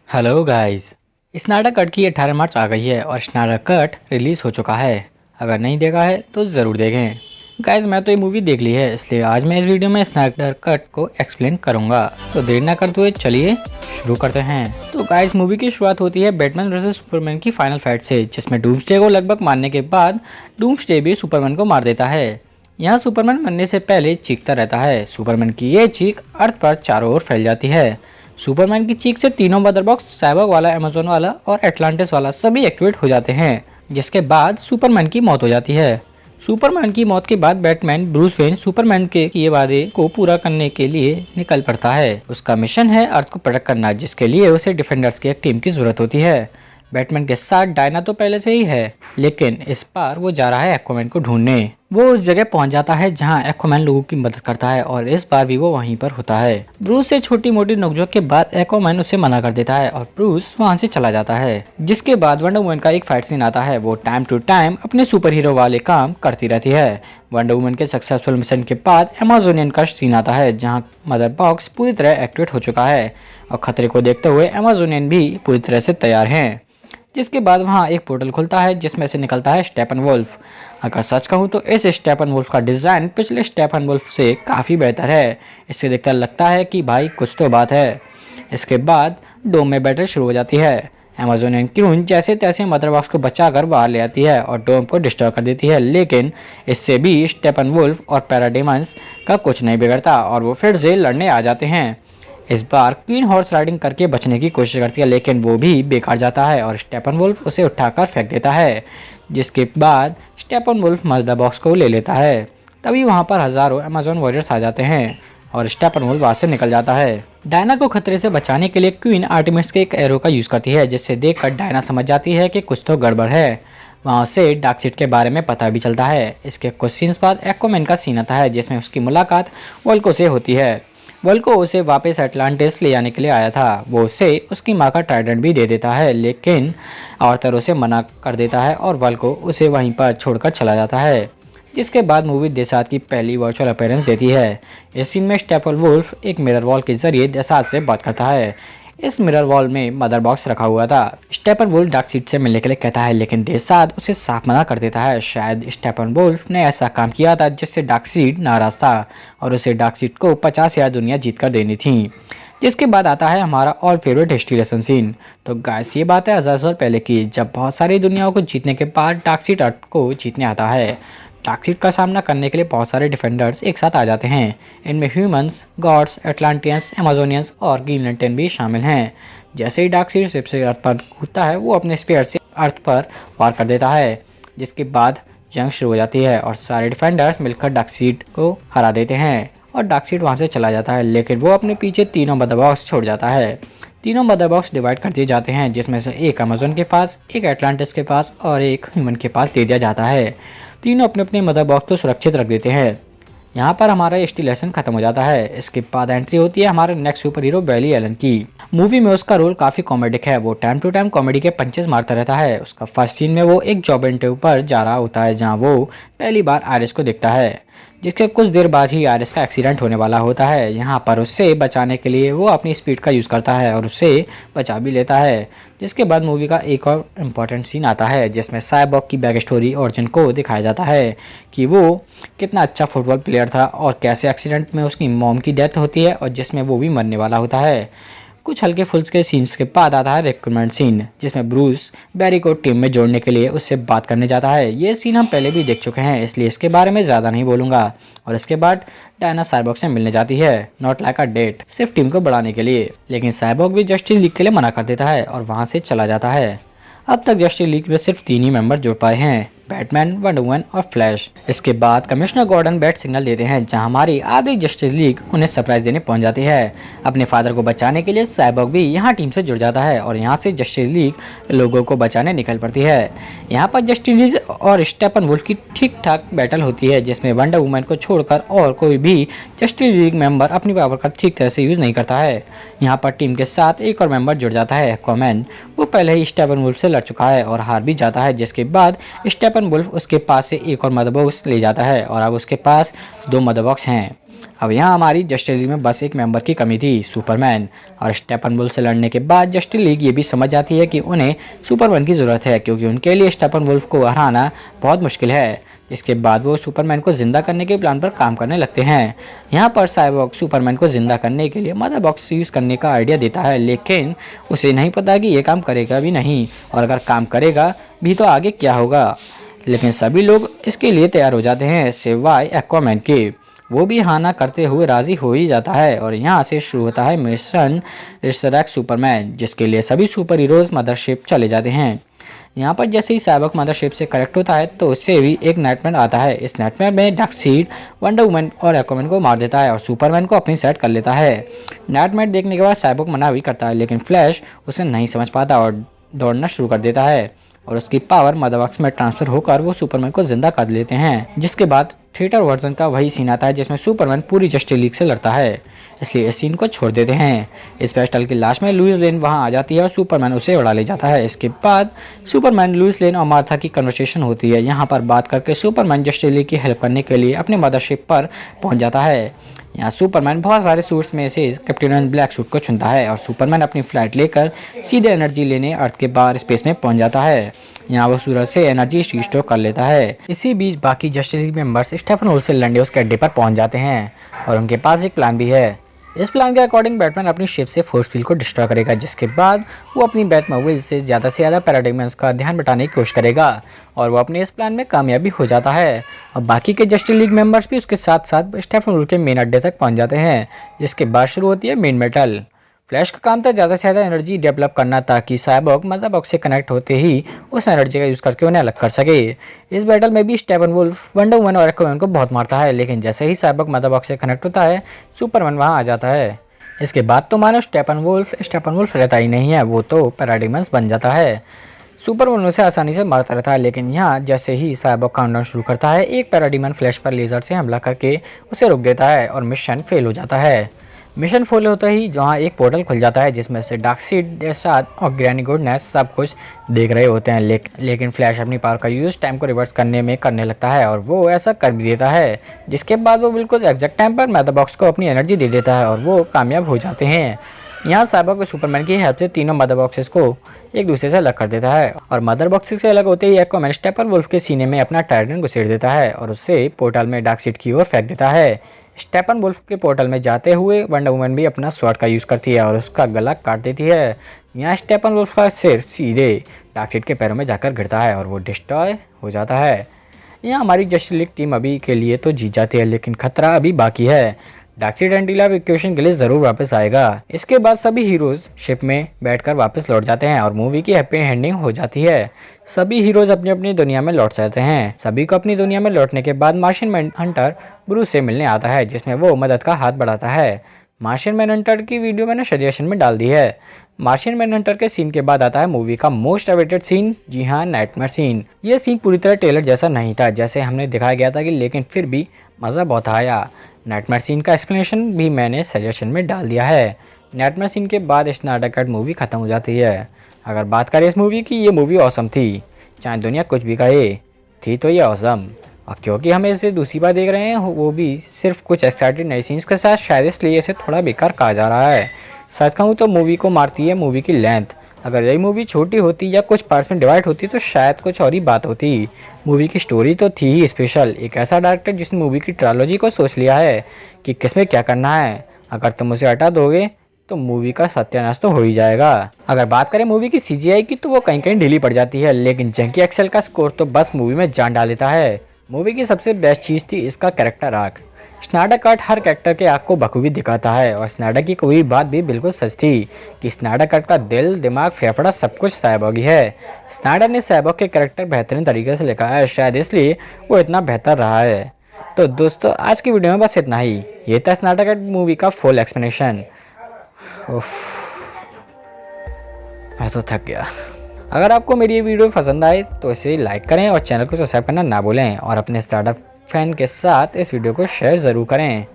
Hello guys. Snyder cut की 18 मार्च आ गई है और स्नाइडर कट रिलीज़ हो चुका है। अगर नहीं देखा है तो ज़रूर देखें। गाइस मैं तो ये मूवी देख ली है, इसलिए आज मैं इस वीडियो में स्नाइडर कट को एक्सप्लेन करूंगा। तो देर ना करते हुए चलिए शुरू करते हैं। तो गाइस मूवी की शुरुआत होती है बैटमैन वर्सेस सुपरमैन की फाइनल फाइट से, जिसमें डूम्सडे को लगभग मारने के बाद डूम्सडे भी सुपरमैन को मार देता है। यहाँ सुपरमैन मरने से पहले चीखता रहता है। सुपरमैन की ये चीख अर्थ पर चारों ओर फैल जाती है। सुपरमैन की चीख से तीनों मदर बॉक्स, साइबॉर्ग वाला, अमेजोन वाला और एटलांटिस वाला सभी एक्टिवेट हो जाते हैं, जिसके बाद सुपरमैन की मौत हो जाती है। सुपरमैन की मौत के बाद बैटमैन ब्रूस वेन सुपरमैन के किए वादे को पूरा करने के लिए निकल पड़ता है। उसका मिशन है अर्थ को प्रोटेक्ट करना, जिसके लिए उसे डिफेंडर्स की एक टीम की जरूरत होती है। बैटमैन के साथ डायना तो पहले से ही है, लेकिन इस बार वो जा रहा है एक्वामैन को ढूंढने। वो उस जगह पहुंच जाता है जहां एक्वामैन लोगों की मदद करता है और इस बार भी वो वहीं पर होता है। ब्रूस से छोटी मोटी नोकझोंक के बाद एक्वामैन उसे मना कर देता है और ब्रूस वहां से चला जाता है। जिसके बाद वंडर वुमन का एक फाइट सीन आता है। वो टाइम टू टाइम अपने सुपर हीरो वाले काम करती रहती है। वंडर वुमन के सक्सेसफुल मिशन के बाद अमेजोनियन का सीन आता है, जहाँ मदर बॉक्स पूरी तरह एक्टिवेट हो चुका है और खतरे को देखते हुए अमेजोनियन भी पूरी तरह से तैयार हैं। जिसके बाद वहाँ एक पोर्टल खुलता है जिसमें से निकलता है स्टेपनवुल्फ। अगर सच कहूँ तो इस स्टेपनवुल्फ का डिज़ाइन पिछले स्टेपनवुल्फ से काफ़ी बेहतर है। इसे देखकर लगता है कि भाई कुछ तो बात है। इसके बाद डोम में बैटल शुरू हो जाती है। अमेजोनियन क्यून जैसे तैसे मदर बॉक्स को बचाकर बाहर ले आती है और डोम को डिस्ट्रॉय कर देती है, लेकिन इससे भी स्टेपनवुल्फ और पैराडेमंस का कुछ नहीं बिगड़ता और वो फिर से लड़ने आ जाते हैं। इस बार क्वीन हॉर्स राइडिंग करके बचने की कोशिश करती है, लेकिन वो भी बेकार जाता है और स्टेपनवुल्फ उसे उठाकर फेंक देता है। जिसके बाद स्टेपनवुल्फ मदर बॉक्स को ले लेता है। तभी वहाँ पर हज़ारों अमेजोन वॉरियर्स आ जाते हैं और स्टेपनवुल्फ वहाँ से निकल जाता है। डायना को खतरे से बचाने के लिए क्वीन आर्टेमिस के एक एरो का यूज़ करती है, जिससे देखकर डायना समझ जाती है कि कुछ तो गड़बड़ है। वहाँ से डार्कसीड के बारे में पता भी चलता है। इसके कुछ सीन्स बाद एक्वामैन का सीन आता है, जिसमें उसकी मुलाकात वल्को से होती है। वल्को उसे वापस एटलांटिस ले जाने के लिए आया था। वो उसे उसकी माँ का ट्राइडेंट भी दे देता है, लेकिन आर्थर उसे मना कर देता है और वल्को उसे वहीं पर छोड़कर चला जाता है। जिसके बाद मूवी देसात की पहली वर्चुअल अपीयरेंस देती है। इस सीन में स्टेपनवुल्फ एक मिरर वॉल के जरिए देसात से बात करता है। इस मिरर वॉल में मदर बॉक्स रखा हुआ था। स्टेपनवुल्फ डार्कसीड से मिलने के लिए कहता है, लेकिन देसात उसे साफ मना कर देता है। शायद स्टेपनवुल्फ ने ऐसा काम किया था जिससे डार्कसीड नाराज था और उसे डार्कसीड को 50,000 दुनिया जीत कर देनी थी। जिसके बाद आता है हमारा all favourite history lesson scene. तो गाइस ये बात है 1000 साल पहले की, जब बहुत सारी दुनियाओं को जीतने के बाद डार्कसीड अर्थ को जीतने आता है। डार्कसीड का सामना करने के लिए बहुत सारे डिफेंडर्स एक साथ आ जाते हैं। इनमें ह्यूमंस, गॉड्स, एटलांटियंस, अमेजोनियंस और ग्रीन लैंटर्न भी शामिल हैं। जैसे ही डार्कसीड शिप से अर्थ पर कूदता है, वो अपने स्पीयर से अर्थ पर वार कर देता है। जिसके बाद जंग शुरू हो जाती है और सारे डिफेंडर्स मिलकर डार्कसीड को हरा देते हैं और डार्कसीड वहाँ से चला जाता है, लेकिन वो अपने पीछे तीनों मदर बॉक्स छोड़ जाता है। तीनों मदर बॉक्स डिवाइड कर दिए जाते हैं, जिसमें से एक अमेजोन के पास, एक एटलांटिस के पास और एक ह्यूमन के पास दे दिया जाता है। तीनों अपने अपने मदर बॉक्स को सुरक्षित रख देते हैं। यहाँ पर हमारा हिस्ट्री लेसन खत्म हो जाता है। इसके बाद एंट्री होती है हमारे नेक्स्ट सुपर हीरो बैली एलन की। मूवी में उसका रोल काफ़ी कॉमेडिक है। वो टाइम टू टाइम कॉमेडी के पंचेस मारता रहता है। उसका फर्स्ट सीन में वो एक जॉब इंटरव्यू पर जा रहा होता है, जहाँ वो पहली बार आयरिस को देखता है। जिसके कुछ देर बाद ही आयरिस का एक्सीडेंट होने वाला होता है। यहाँ पर उससे बचाने के लिए वो अपनी स्पीड का यूज़ करता है और उससे बचा भी लेता है। जिसके बाद मूवी का एक और इम्पॉर्टेंट सीन आता है, जिसमें साइबॉर्ग की बैक स्टोरी ओरिजिन को दिखाया जाता है कि वो कितना अच्छा फुटबॉल प्लेयर था और कैसे एक्सीडेंट में उसकी मॉम की डेथ होती है और जिसमें वो भी मरने वाला होता है। कुछ हल्के फुल्के सीन्स के बाद आता है रिक्रूटमेंट सीन, जिसमें ब्रूस बैरी को टीम में जोड़ने के लिए उससे बात करने जाता है। ये सीन हम पहले भी देख चुके हैं, इसलिए इसके बारे में ज़्यादा नहीं बोलूँगा। और इसके बाद डायना साइबॉर्ग से मिलने जाती है, नॉट लाइक अ डेट, सिर्फ टीम को बढ़ाने के लिए। लेकिन साइबॉर्ग भी जस्टिस लीग के लिए मना कर देता है और वहाँ से चला जाता है। अब तक जस्टिस लीग में सिर्फ 3 ही मेंबर जुड़ पाए हैं, बैटमैन, वंडर वुमन और फ्लैश। इसके बाद कमिश्नर गॉर्डन बैट सिग्नल देते हैं, जहां हमारी आधी जस्टिस लीग उन्हें सरप्राइज देने पहुंच जाती है। अपने फादर को बचाने के लिए साइबॉर्ग भी यहां टीम से जुड़ जाता है और यहां से जस्टिस लीग लोगों को बचाने निकल पड़ती है। यहां पर जस्टिस लीग और स्टेपनवुल्फ की ठीक ठाक बैटल होती है, जिसमें वंडर वुमन को छोड़कर और कोई भी जस्टिस लीग मेंबर अपनी पावर का ठीक तरह से यूज़ नहीं करता है। यहाँ पर टीम के साथ एक और मेंबर जुड़ जाता है, एक्वामैन। वो पहले ही स्टेपनवुल्फ से लड़ चुका है और हार भी जाता है। जिसके बाद स्टेपनवुल्फ उसके पास से एक और मदर बॉक्स ले जाता है और अब उसके पास 2 मदर बॉक्स हैं। अब यहाँ हमारी जस्टिस लीग में बस एक मेंबर की कमी थी, सुपरमैन। और स्टेपनवुल्फ से लड़ने के बाद जस्टिस लीग ये भी समझ जाती है कि उन्हें सुपरमैन की ज़रूरत है, क्योंकि उनके लिए स्टेपनवुल्फ को हराना बहुत मुश्किल है। इसके बाद वो सुपरमैन को जिंदा करने के प्लान पर काम करने लगते हैं। यहाँ पर साइबॉर्ग सुपरमैन को जिंदा करने के लिए मदर बॉक्स यूज़ करने का आइडिया देता है, लेकिन उसे नहीं पता कि ये काम करेगा भी नहीं, और अगर काम करेगा भी तो आगे क्या होगा। लेकिन सभी लोग इसके लिए तैयार हो जाते हैं सिवाय एक्वामैन के। वो भी हाँ ना करते हुए राज़ी हो ही जाता है। और यहाँ से शुरू होता है मिशन रिसरेक्ट सुपरमैन, जिसके लिए सभी सुपर हीरोज़ मदरशिप चले जाते हैं। यहाँ पर जैसे ही साइबॉर्ग मदरशिप से कनेक्ट होता है तो उससे भी एक नाइटमेयर आता है। इस नाइटमेयर में डार्कसीड वंडर वुमन और एक्वामैन को मार देता है और सुपरमैन को अपनी साइड कर लेता है। नाइटमेयर देखने के बाद साइबॉर्ग मना भी करता है, लेकिन फ्लैश उसे नहीं समझ पाता और दौड़ना शुरू कर देता है, और उसकी पावर मदर बॉक्स में ट्रांसफर होकर वो सुपरमैन को जिंदा कर लेते हैं। जिसके बाद थिएटर वर्जन का वही सीन आता है जिसमें सुपरमैन पूरी जस्टिस लीग से लड़ता है, इसलिए इस सीन को छोड़ देते हैं। इस बैटल की लास्ट में लुइस लेन वहां आ जाती है और सुपरमैन उसे उड़ा ले जाता है। इसके बाद सुपरमैन, लुइस लेन और मार्था की कन्वर्सेशन होती है। यहाँ पर बात करके सुपरमैन जस्टिस लीग की हेल्प करने के लिए अपने मदरशिप पर पहुंच जाता है। यहाँ सुपरमैन बहुत सारे सूट्स में से कैप्टन ब्लैक सूट को चुनता है और सुपरमैन अपनी फ्लाइट लेकर सीधे एनर्जी लेने अर्थ के बाहर स्पेस में पहुंच जाता है। यहाँ वो सूरज से एनर्जी रिस्टोर कर लेता है। इसी बीच बाकी जस्टिस लीग मेंबर्स स्टेफनवुल्फ से लड़ने उसके अड्डे पर पहुंच जाते हैं और उनके पास एक प्लान भी है। इस प्लान के अकॉर्डिंग बैटमैन अपनी शिप से फोर्स फील्ड को डिस्ट्रॉय करेगा, जिसके बाद वो अपनी बैटमोबाइल से ज़्यादा पैराडाइमेंस का ध्यान बटाने की कोशिश करेगा और वो अपने इस प्लान में कामयाबी हो जाता है। और बाकी के जस्टिस लीग मेंबर्स भी उसके साथ साथ स्टेफनवुल्फ के मेन अड्डे तक पहुंच जाते हैं, जिसके बाद शुरू होती है मेन बैटल। फ्लैश का काम था ज़्यादा से ज़्यादा एनर्जी डेवलप करना, ताकि साइबॉर्ग मदर बॉक्स से कनेक्ट होते ही उस एनर्जी का यूज़ करके उन्हें अलग कर सके। इस बैटल में भी स्टेपनवुल्फ वंडर वुमन और एक्वामैन को बहुत मारता है, लेकिन जैसे ही साइबॉर्ग मदर बॉक्स से कनेक्ट होता है सुपरमैन वहाँ आ जाता है। इसके बाद तो मानो स्टेपनवुल्फ रहता ही नहीं है, वो तो पैराडाइमेंस बन जाता है। सुपरमैन उसे आसानी से मारता रहता है, लेकिन यहाँ जैसे ही साइबॉर्ग काउंटडाउन शुरू करता है एक पैराडाइमन फ्लैश पर लेजर से हमला करके उसे रोक देता है और मिशन फेल हो जाता है। मिशन फेल होता ही जहाँ एक पोर्टल खुल जाता है जिसमें से डार्कसीड, डेसाद और ग्रैनी गुडनेस सब कुछ देख रहे होते हैं, लेकिन फ्लैश अपनी पावर का यूज़ टाइम को रिवर्स करने लगता है और वो ऐसा कर भी देता है, जिसके बाद वो बिल्कुल एग्जैक्ट टाइम पर मदर बॉक्स को अपनी एनर्जी दे देता है और वो कामयाब हो जाते हैं। यहाँ साइबॉर्ग सुपरमैन की हेल्प से तीनों मदर बॉक्सेस को एक दूसरे से अलग कर देता है और मदर बॉक्सेस से अलग होते ही एक्वामैन स्टेपनवुल्फ के सीने में अपना टाइटन घुसेड़ देता है और उससे पोर्टल में डार्कसीड की ओर फेंक देता है। स्टेपनवुल्फ के पोर्टल में जाते हुए वंडर वुमन भी अपना स्वॉर्ड का यूज़ करती है और उसका गला काट देती है। यहाँ स्टेपनवुल्फ का सिर सीधे डार्कसीड के पैरों में जाकर गिरता है और वो डिस्ट्रॉय हो जाता है। यहाँ हमारी जस्टिस लीग टीम अभी के लिए तो जीत जाती है, लेकिन खतरा अभी बाकी है। डार्कसीड एंटीला इक्वेशन के लिए ज़रूर वापस आएगा। इसके बाद सभी हीरोज़ शिप में बैठकर वापस लौट जाते हैं और मूवी की हैप्पी एंडिंग हो जाती है। सभी हीरोज़ अपनी अपनी दुनिया में लौट जाते हैं। सभी को अपनी दुनिया में लौटने के बाद मार्शियन मैनहंटर ब्रूस से मिलने आता है, जिसमें वो मदद का हाथ बढ़ाता है। मार्शियन मैनहंटर की वीडियो मैंने सजेशन में डाल दी है। मार्शियन मैनहंटर के सीन के बाद आता है मूवी का मोस्ट अवेटेड सीन, जी हाँ, नाइटमेयर सीन। ये सीन पूरी तरह ट्रेलर जैसा नहीं था जैसे हमने दिखाया गया था, लेकिन फिर भी मज़ा बहुत आया। नाइटमेयर सीन का एक्सप्लेनेशन भी मैंने सजेशन में डाल दिया है। नाइटमेयर सीन के बाद स्नाइडर कट मूवी ख़त्म हो जाती है। अगर बात करें इस मूवी की, ये मूवी ऑसम थी, चाहे दुनिया कुछ भी कहे, थी तो ये ऑसम। और क्योंकि हम इसे दूसरी बार देख रहे हैं, वो भी सिर्फ कुछ एक्साइटेड नए सीन्स के साथ, शायद इसलिए इसे थोड़ा बेकार कहा जा रहा है। सच कहूँ तो मूवी को मारती है मूवी की लेंथ। अगर यही मूवी छोटी होती या कुछ पार्ट्स में डिवाइड होती तो शायद कुछ और ही बात होती। मूवी की स्टोरी तो थी ही स्पेशल, एक ऐसा डायरेक्टर जिसने मूवी की ट्रायोलॉजी को सोच लिया है कि किसमें क्या करना है। अगर तुम उसे हटा दोगे तो मूवी का सत्यानाश तो हो ही जाएगा। अगर बात करें मूवी की CGI की, तो वो कहीं कहीं ढीली पड़ जाती है, लेकिन जंकी एक्सेल का स्कोर तो बस मूवी में जान डाल देता है। मूवी की सबसे बेस्ट चीज़ थी इसका कैरेक्टर आर्क। स्नाइडर कट हर कैरेक्टर के आर्क को बखूबी दिखाता है और स्नाइडर की कोई बात भी बिल्कुल सच थी कि स्नाइडर कट का दिल, दिमाग, फेफड़ा सब कुछ साइबॉर्ग ही है। स्नाइडर ने साइबॉर्ग के कैरेक्टर बेहतरीन तरीके से लिखा है, शायद इसलिए वो इतना बेहतर रहा है। तो दोस्तों, आज की वीडियो में बस इतना ही। ये था स्नाइडर कट मूवी का फुल एक्सप्लेनेशन। मैं तो थक गया। अगर आपको मेरी ये वीडियो पसंद आए तो इसे लाइक करें और चैनल को सब्सक्राइब करना ना भूलें और अपने स्टार्टअप फैन के साथ इस वीडियो को शेयर ज़रूर करें।